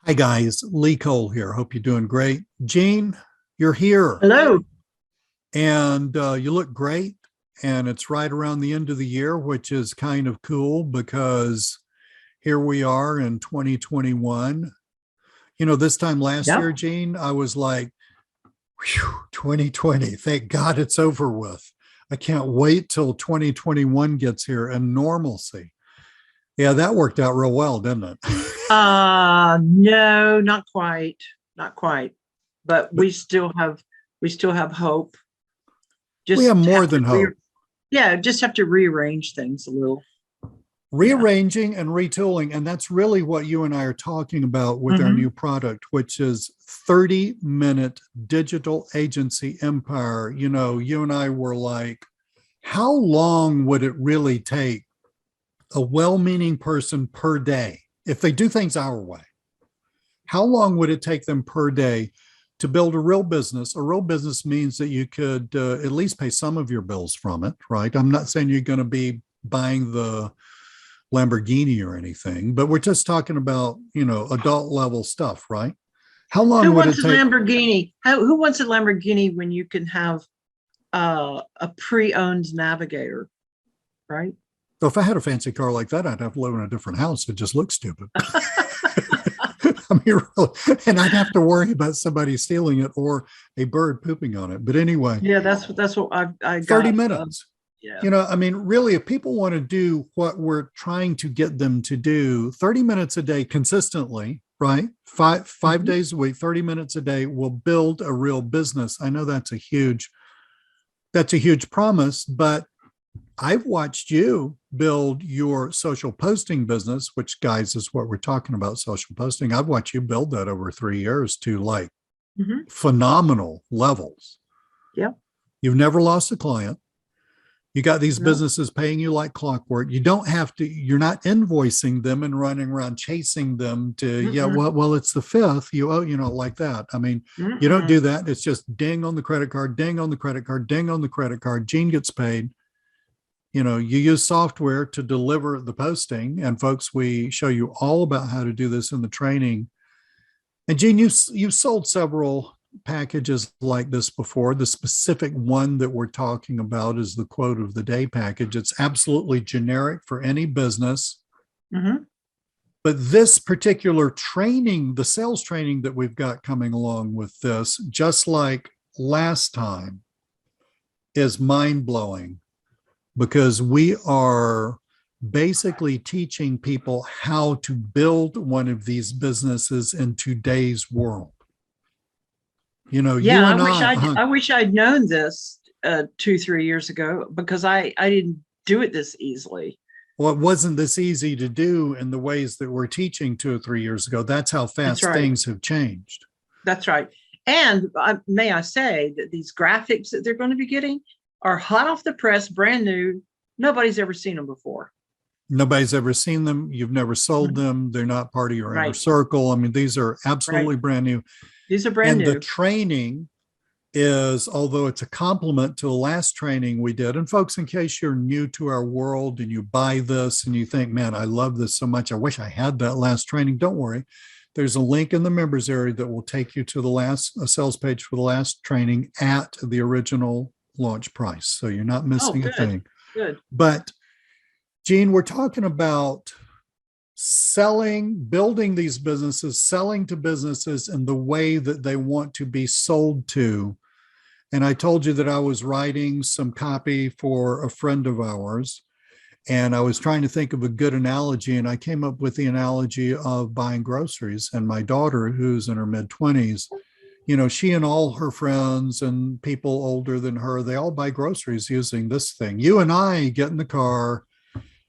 Hi guys, Lee Cole here. Hope you're doing great. Gene, you're here Hello. and you look great. And it's right around the end of the year, which is kind of cool because here we are in 2021. This time last year, Yep. Gene, I was like, whew, 2020, thank God it's over with. I can't wait till 2021 gets here and normalcy. Yeah, that worked out real well, didn't it? No, not quite. Not quite. But But we still have hope. we have Just more have to than hope. just have to rearrange things a little. Yeah. Rearranging and retooling. And that's really what you and I are talking about with our hmm new product, which is 30-minute digital agency empire. You and I were like, how long would it really take a well-meaning person per day if they do things our way? How long would it take them per day to build a real business? A real business means that you could at least pay some of your bills from it, right? I'm not saying you're going to be buying the Lamborghini or anything, but we're just talking about, adult level stuff, right? How Who long would wants it a take? Lamborghini? Who wants a Lamborghini when you can have a pre-owned Navigator, right? So if I had a fancy car like that, I'd have to live in a different house. It just looks stupid. I mean, really, and I'd have to worry about somebody stealing it or a bird pooping on it. But anyway, Yeah, that's what I 30 got. minutes. Yeah. I mean, really, if people want to do what we're trying to get them to do, 30 minutes a day consistently, right? Five hmm days a week, 30 minutes a day will build a real business. I know that's a huge promise, but I've watched you build your social posting business, which, guys, is what we're talking about, social posting. I've watched you build that over 3 years to like hmm phenomenal levels. Yeah. You've never lost a client. You got these No. businesses paying you like clockwork. You don't have to, you're not invoicing them and running around chasing them to, yeah, Mm-mm. well, it's the fifth, you owe, like that. I mean, you don't do Mm-mm. that. It's just ding on the credit card, ding on the credit card, ding on the credit card. Gene gets paid. You use software to deliver the posting. And folks, we show you all about how to do this in the training. And Gene, you've sold several packages like this before. The specific one that we're talking about is the quote of the day package. It's absolutely generic for any business. hmm But this particular training, the sales training that we've got coming along with this, just like last time, is mind blowing because we are basically teaching people how to build one of these businesses in today's world. Yeah, You and I, I wish I'd known this 2, 3 years ago because I didn't do it this easily. well, it wasn't this easy to do in the ways that we're teaching 2 or 3 years ago. That's how That's fast right. things have changed. That's right. And may I say that these graphics that they're going to be getting are hot off the press, brand new. Nobody's ever seen them before. Nobody's ever seen them. You've never sold Mhm. them. They're not part of your inner Right. circle. I mean, these are Right. absolutely brand new. These are brand And the new. training is, although it's a complement to the last training we did, and folks, in case you're new to our world and you buy this and you think, man, I love this so much, I wish I had that last training, don't worry. There's a link in the members area that will take you to the last sales page for the last training at the original launch price. So you're not Oh, missing a good. thing. Good. But Gene, we're talking about selling, building these businesses, selling to businesses in the way that they want to be sold to. And I told you that I was writing some copy for a friend of ours. And I was trying to think of a good analogy. And I came up with the analogy of buying groceries. And my daughter, who's in her mid 20s, she and all her friends and people older than her, they all buy groceries using this thing. You and I get in the car,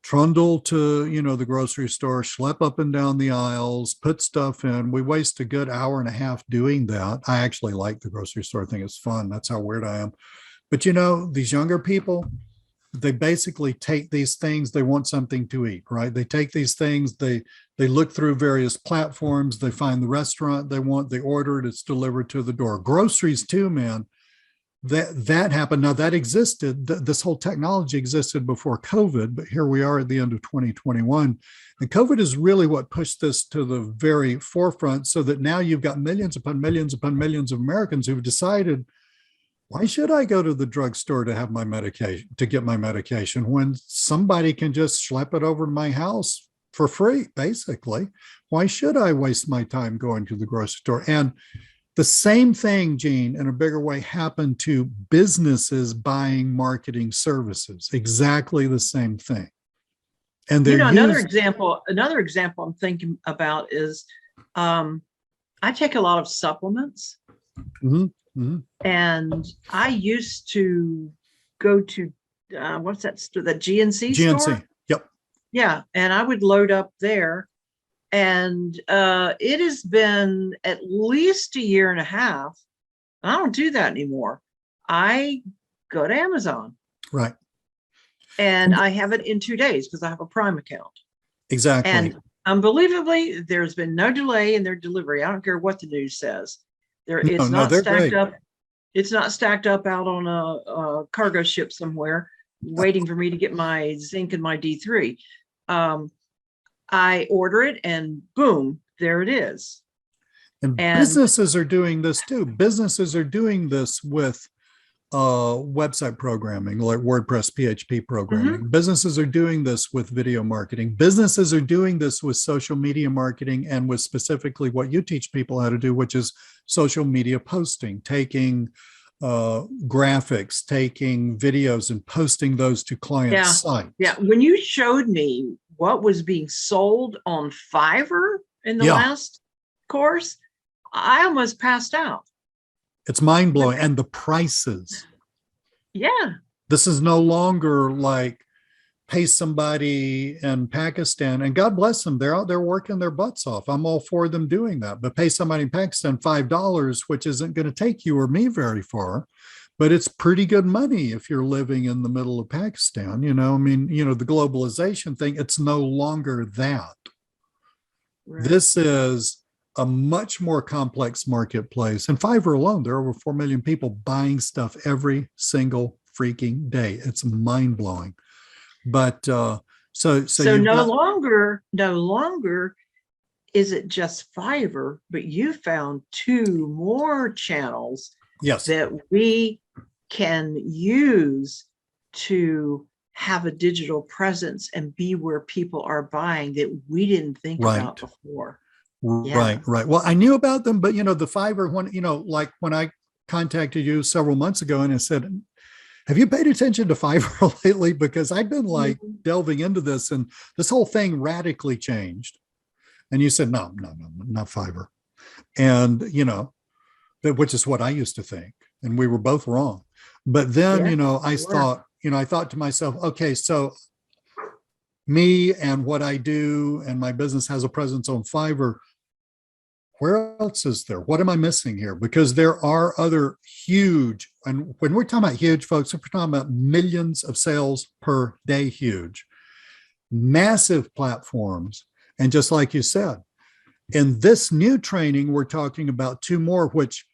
trundle to the grocery store, schlep up and down the aisles, put stuff in. We waste a good hour and a half doing that. I actually like the grocery store thing. It's fun. That's how weird I am. But these younger people, they basically take these things, they want something to eat, right? They take these things, they look through various platforms, they find the restaurant they want, they order it, it's delivered to the door. Groceries too, man. that happened. Now that existed, this whole technology existed before COVID, but here we are at the end of 2021. And COVID is really what pushed this to the very forefront, so that now you've got millions upon millions upon millions of Americans who've decided, why should I go to the drugstore to have my medication, to get my medication, when somebody can just schlep it over to my house for free, basically? Why should I waste my time going to the grocery store? And the same thing, Gene, in a bigger way, happened to businesses buying marketing services. Exactly the same thing. And they're another example I'm thinking about is I take a lot of supplements. Mhm, mhm. And I used to go to what's that store? The GNC GNC. store? Yep. Yeah. And I would load up there. And it has been at least a year and a half. I don't do that anymore. I go to Amazon. Right. And I have it in 2 days because I have a Prime account. Exactly. And unbelievably, there's been no delay in their delivery. I don't care what the news says. It's not stacked great. up. It's not stacked up out on a cargo ship somewhere, waiting for me to get my zinc and my D3. I order it and boom, there it is. And businesses are doing this too. Businesses are doing this with website programming, like WordPress, PHP programming. Businesses are doing this with video marketing. Businesses are doing this with social media marketing, and with specifically what you teach people how to do, which is social media posting, taking graphics, taking videos and posting those to clients' sites. Yeah. When you showed me what was being sold on Fiverr in the last course, I almost passed out. It's mind-blowing. And the prices. Yeah. This is no longer like pay somebody in Pakistan, and God bless them, they're out there working their butts off. I'm all for them doing that. But pay somebody in Pakistan $5, which isn't going to take you or me very far. But it's pretty good money if you're living in the middle of Pakistan. The globalization thing, it's no longer that. Right. This is a much more complex marketplace. And Fiverr alone, there are over 4 million people buying stuff every single freaking day. It's mind blowing. But so no longer is it just Fiverr, but you found 2 more channels that we can use to have a digital presence and be where people are buying that we didn't think about before. Right. Well, I knew about them, but the Fiverr one, like when I contacted you several months ago and I said, have you paid attention to Fiverr lately? Because I've been like delving into this, and this whole thing radically changed. And you said, no, not Fiverr. And, which is what I used to think. And we were both wrong. But then, I thought to myself, okay, so me and what I do and my business has a presence on Fiverr. Where else is there? What am I missing here? Because there are other huge, and when we're talking about huge, folks, we're talking about millions of sales per day, huge, massive platforms. And just like you said, in this new training, we're talking about 2 more, which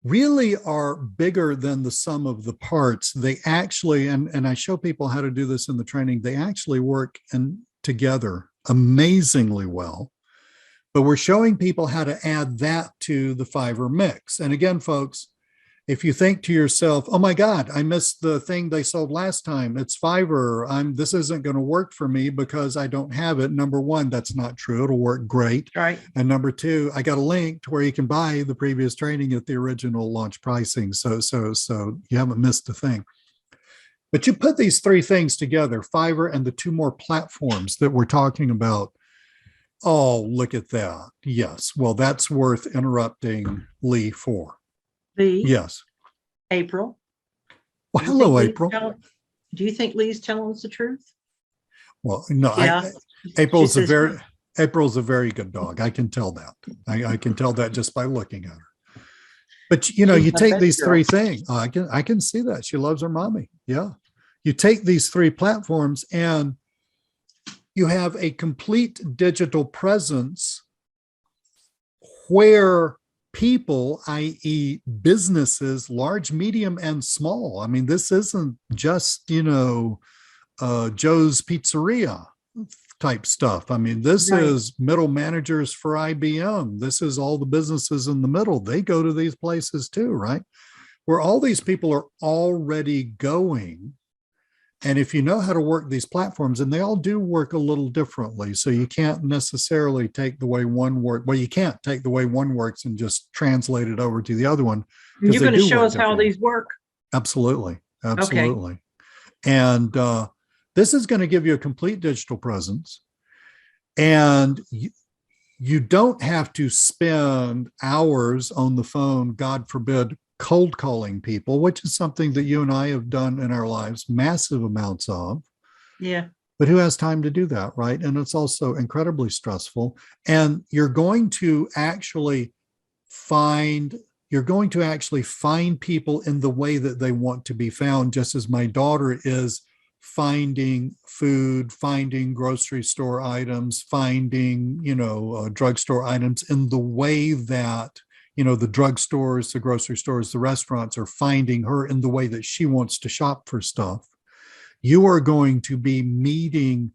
really are bigger than the sum of the parts. They actually, and I show people how to do this in the training, they actually work together amazingly well. But we're showing people how to add that to the Fiverr mix. And again, folks, if you think to yourself, oh my God, I missed the thing they sold last time, it's Fiverr, this isn't going to work for me because I don't have it. Number 1, that's not true. It'll work great. Right. And number 2, I got a link to where you can buy the previous training at the original launch pricing. So you haven't missed a thing. But you put these 3 things together, Fiverr and the 2 more platforms that we're talking about. Oh, look at that. Yes. Well, that's worth interrupting Lee for. Lee? Yes. April? Well, hello, April. Do you think Lee's telling us the truth? Well, no. Yeah. April's a very good dog. I can tell that. I can tell that just by looking at her. But, you take these 3 things. I can see that. She loves her mommy. Yeah. You take these 3 platforms and you have a complete digital presence where people, i.e. businesses, large, medium, and small. I mean, this isn't just, Joe's Pizzeria type stuff. I mean, this is middle managers for IBM. This is all the businesses in the middle. They go to these places too, right? Where all these people are already going. And if you know how to work these platforms, and they all do work a little differently, so you can't necessarily take the way one works. Well, you can't take the way one works and just translate it over to the other one. You're going to show us how these work. Absolutely. Absolutely. Okay. And this is going to give you a complete digital presence. And you don't have to spend hours on the phone, God forbid, cold calling people, which is something that you and I have done in our lives, massive amounts of. Yeah. But who has time to do that, right? And it's also incredibly stressful. And you're going to actually find people in the way that they want to be found, just as my daughter is finding food, finding grocery store items, finding, drugstore items in the way that, the drugstores, the grocery stores, the restaurants are finding her in the way that she wants to shop for stuff. You are going to be meeting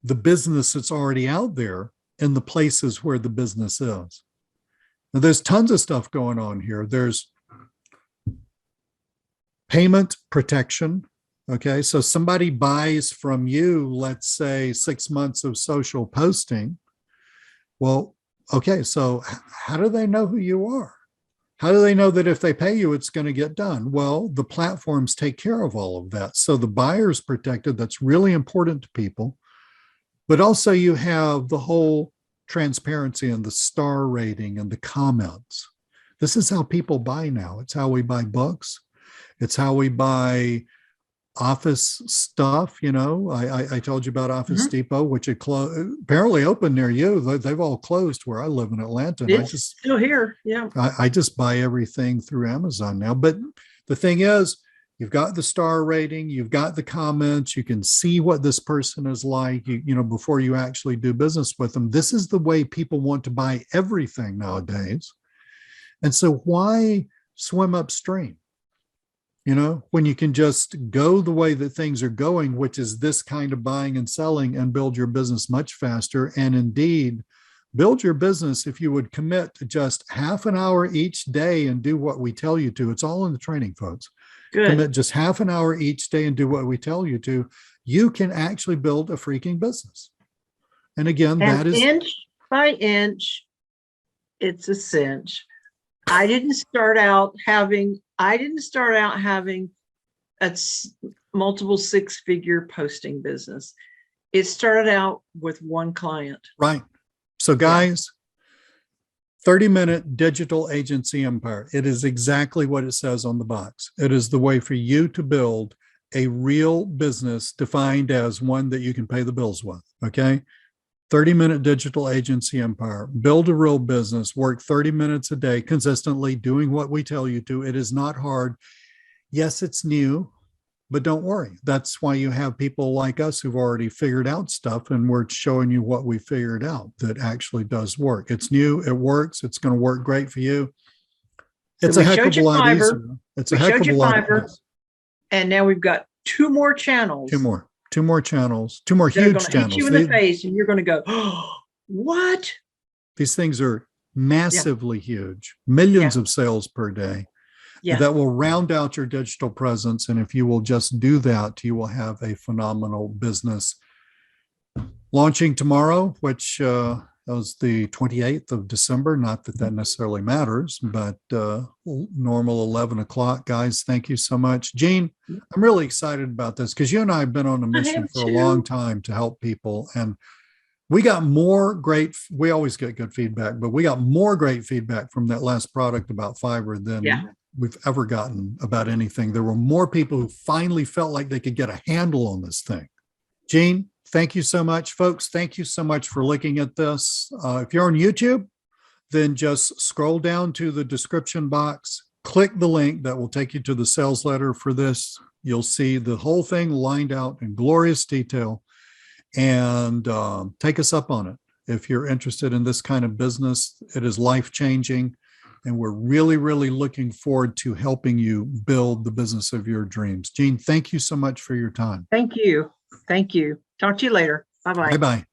the business that's already out there in the places where the business is. Now, there's tons of stuff going on here. There's payment protection. Okay, so somebody buys from you, let's say 6 months of social posting. Well, okay, so how do they know who you are? How do they know that if they pay you, it's going to get done? Well, the platforms take care of all of that. So the buyer's protected. That's really important to people. But also you have the whole transparency and the star rating and the comments. This is how people buy now. It's how we buy books. It's how we buy office stuff. I told you about Office Depot, which had apparently opened near you. They've all closed where I live in Atlanta. It's still here. Yeah. I just buy everything through Amazon now. But the thing is, you've got the star rating, you've got the comments, you can see what this person is like, before you actually do business with them. This is the way people want to buy everything nowadays. And so why swim upstream? When you can just go the way that things are going, which is this kind of buying and selling, and build your business much faster. And indeed, build your business if you would commit to just half an hour each day and do what we tell you to. It's all in the training, folks. Good. Commit just half an hour each day and do what we tell you to. You can actually build a freaking business. And again, that is inch by inch, it's a cinch. I didn't start out having a multiple six-figure posting business. It started out with one client. Right. So guys, 30-minute digital agency empire. It is exactly what it says on the box. It is the way for you to build a real business defined as one that you can pay the bills with. Okay. 30-minute digital agency empire. Build a real business, work 30 minutes a day consistently doing what we tell you to. It is not hard. Yes, it's new, but don't worry. That's why you have people like us who've already figured out stuff, and we're showing you what we figured out that actually does work. It's new, it works, it's going to work great for you. It's a heck of a lot easier. It's a heck of a lot easier. And now we've got two more channels. Two more channels, two more huge channels. Hit you in the face, and you're going to go, oh, what? These things are massively huge, millions of sales per day. Yeah. That will round out your digital presence. And if you will just do that, you will have a phenomenal business. Launching tomorrow, which was the 28th of December. Not that necessarily matters, but normal 11 o'clock. Guys, thank you so much. Jean, I'm really excited about this because you and I have been on a mission for a long time to help people. And we got we always get good feedback, but we got more great feedback from that last product about Fiverr than we've ever gotten about anything. There were more people who finally felt like they could get a handle on this thing. Jean, thank you so much, folks. Thank you so much for looking at this. If you're on YouTube, then just scroll down to the description box, click the link that will take you to the sales letter for this. You'll see the whole thing lined out in glorious detail, and take us up on it. If you're interested in this kind of business, it is life-changing. And we're really, really looking forward to helping you build the business of your dreams. Jean, thank you so much for your time. Thank you. Thank you. Talk to you later. Bye-bye. Bye-bye.